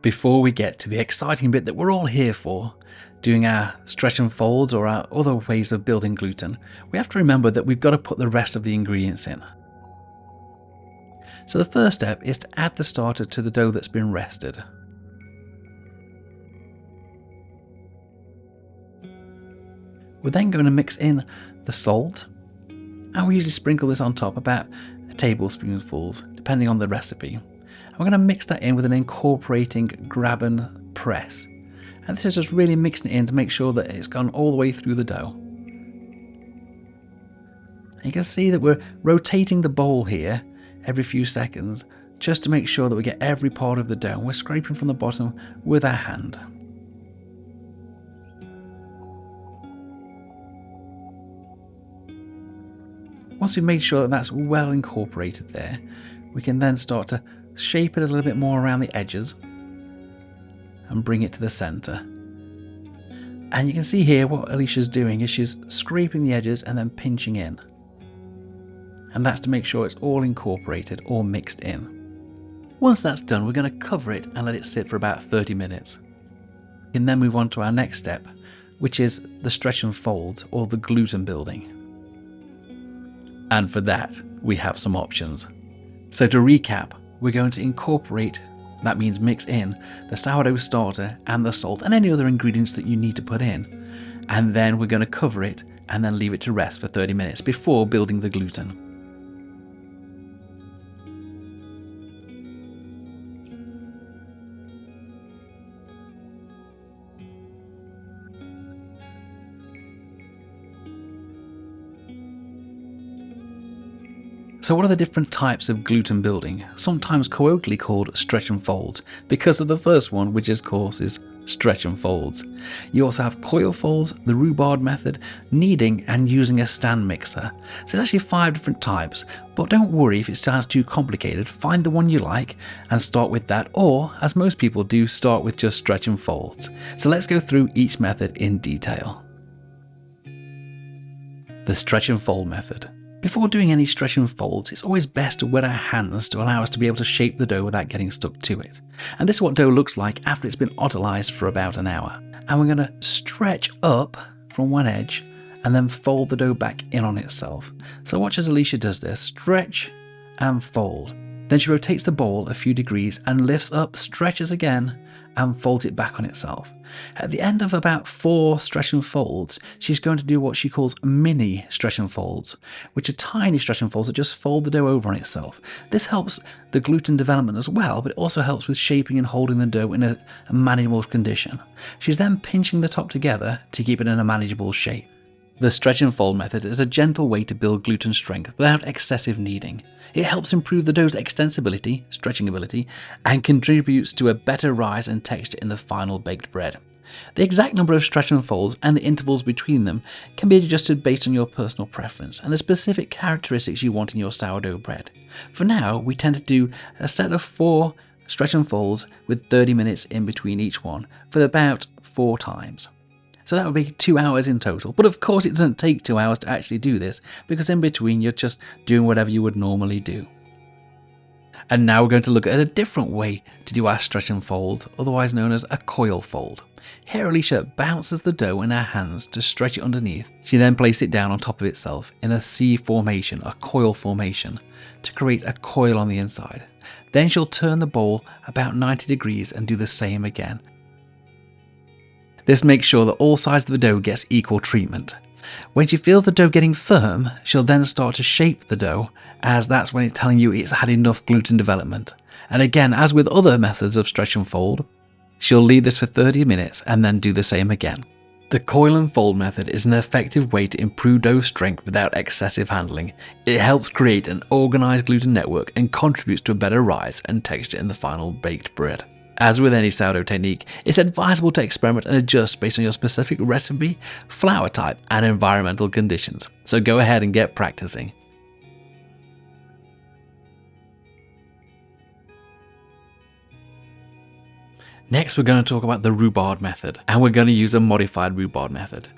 Before we get to the exciting bit that we're all here for, doing our stretch and folds or our other ways of building gluten, we have to remember that we've got to put the rest of the ingredients in. So the first step is to add the starter to the dough that's been rested. We're then going to mix in the salt, and we usually sprinkle this on top about tablespoonfuls depending on the recipe. And we're going to mix that in with an incorporating grab and press. And this is just really mixing it in to make sure that it's gone all the way through the dough. And you can see that we're rotating the bowl here every few seconds just to make sure that we get every part of the dough. We're scraping from the bottom with our hand. Once we've made sure that that's well incorporated there, we can then start to shape it a little bit more around the edges and bring it to the center. And you can see here what Alicia's doing is she's scraping the edges and then pinching in. And that's to make sure it's all incorporated or mixed in. Once that's done, we're going to cover it and let it sit for about 30 minutes. We can then move on to our next step, which is the stretch and fold or the gluten building. And for that, we have some options. So to recap, we're going to incorporate, that means mix in, the sourdough starter and the salt and any other ingredients that you need to put in. And then we're going to cover it and then leave it to rest for 30 minutes before building the gluten. So what are the different types of gluten building, sometimes colloquially called stretch and folds, because of the first one, which of course is stretch and folds. You also have coil folds, the Rubar Method, kneading, and using a stand mixer. So there's actually 5 different types, but don't worry if it sounds too complicated. Find the one you like and start with that, or as most people do, start with just stretch and folds. So let's go through each method in detail. The stretch and fold method. Before doing any stretch and folds, it's always best to wet our hands to allow us to be able to shape the dough without getting stuck to it. And this is what dough looks like after it's been autolyzed for about an hour. And we're going to stretch up from one edge and then fold the dough back in on itself. So watch as Alicia does this, stretch and fold. Then she rotates the bowl a few degrees and lifts up, stretches again, and folds it back on itself. At the end of about 4 stretch and folds, she's going to do what she calls mini stretch and folds, which are tiny stretch and folds that just fold the dough over on itself. This helps the gluten development as well, but it also helps with shaping and holding the dough in a manageable condition. She's then pinching the top together to keep it in a manageable shape. The stretch and fold method is a gentle way to build gluten strength without excessive kneading. It helps improve the dough's extensibility, stretching ability, and contributes to a better rise and texture in the final baked bread. The exact number of stretch and folds and the intervals between them can be adjusted based on your personal preference and the specific characteristics you want in your sourdough bread. For now, we tend to do a set of 4 stretch and folds with 30 minutes in between each one for about 4 times. So that would be 2 hours in total. But of course it doesn't take 2 hours to actually do this, because in between you're just doing whatever you would normally do. And now we're going to look at a different way to do our stretch and fold, otherwise known as a coil fold. Here Alicia bounces the dough in her hands to stretch it underneath. She then places it down on top of itself in a C formation, a coil formation, to create a coil on the inside. Then she'll turn the bowl about 90 degrees and do the same again. This makes sure that all sides of the dough gets equal treatment. When she feels the dough getting firm, she'll then start to shape the dough, as that's when it's telling you it's had enough gluten development. And again, as with other methods of stretch and fold, she'll leave this for 30 minutes and then do the same again. The coil and fold method is an effective way to improve dough strength without excessive handling. It helps create an organized gluten network and contributes to a better rise and texture in the final baked bread. As with any sourdough technique, it's advisable to experiment and adjust based on your specific recipe, flour type, and environmental conditions. So go ahead and get practicing. Next, we're going to talk about the Rubar method, and we're going to use a modified Rubar method.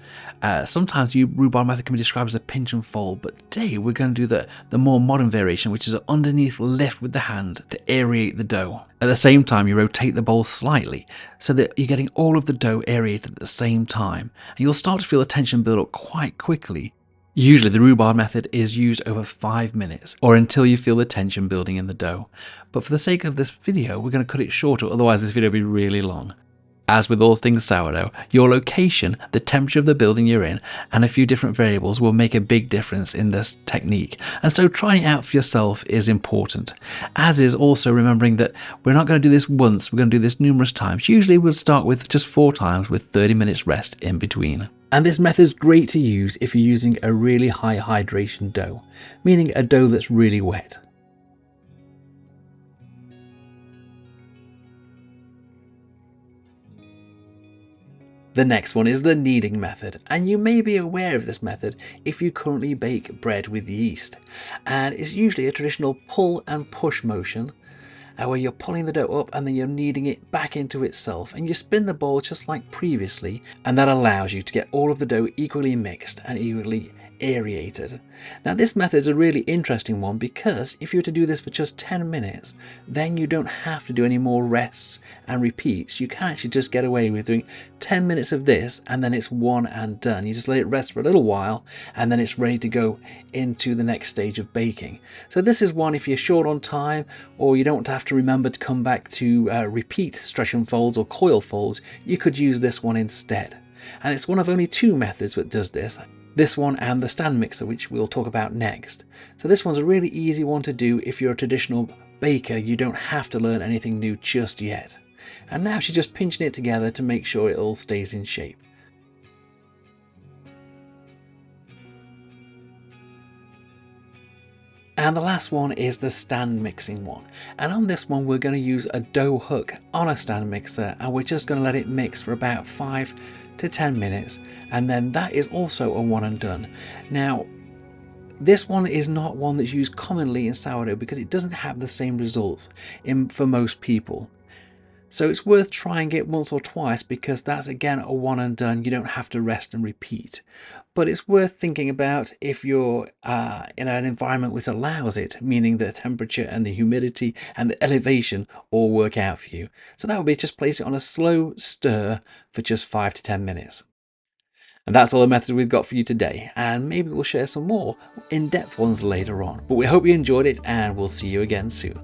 Sometimes the Rubar method can be described as a pinch and fold, but today we're going to do the more modern variation, which is an underneath lift with the hand to aerate the dough. At the same time, you rotate the bowl slightly so that you're getting all of the dough aerated at the same time, and you'll start to feel the tension build up quite quickly. Usually the rhubarb method is used over 5 minutes, or until you feel the tension building in the dough. But for the sake of this video, we're going to cut it shorter, otherwise this video will be really long. As with all things sourdough, your location, the temperature of the building you're in, and a few different variables will make a big difference in this technique. And so trying it out for yourself is important. As is also remembering that we're not going to do this once, we're going to do this numerous times. Usually we'll start with just 4 times with 30 minutes rest in between. And this method is great to use if you're using a really high hydration dough, meaning a dough that's really wet. The next one is the kneading method, and you may be aware of this method if you currently bake bread with yeast. And it's usually a traditional pull and push motion where you're pulling the dough up and then you're kneading it back into itself, and you spin the bowl just like previously, and that allows you to get all of the dough equally mixed and equally aerated. Now this method is a really interesting one because if you were to do this for just 10 minutes, then you don't have to do any more rests and repeats. You can actually just get away with doing 10 minutes of this and then it's one and done. You just let it rest for a little while and then it's ready to go into the next stage of baking. So this is one if you're short on time or you don't have to remember to come back to repeat stretch and folds or coil folds, you could use this one instead. And it's one of only 2 methods that does this. This one and the stand mixer, which we'll talk about next. So this one's a really easy one to do if you're a traditional baker. You don't have to learn anything new just yet. And now she's just pinching it together to make sure it all stays in shape. And the last one is the stand mixing one. And on this one, we're going to use a dough hook on a stand mixer, and we're just going to let it mix for about 5 to 10 minutes. And then that is also a one and done. Now, this one is not one that's used commonly in sourdough because it doesn't have the same results for most people. So it's worth trying it once or twice because that's again a one and done. You don't have to rest and repeat. But it's worth thinking about if you're in an environment which allows it, meaning the temperature and the humidity and the elevation all work out for you. So that would be just place it on a slow stir for just 5 to 10 minutes. And that's all the methods we've got for you today, and maybe we'll share some more in-depth ones later on. But we hope you enjoyed it, and we'll see you again soon.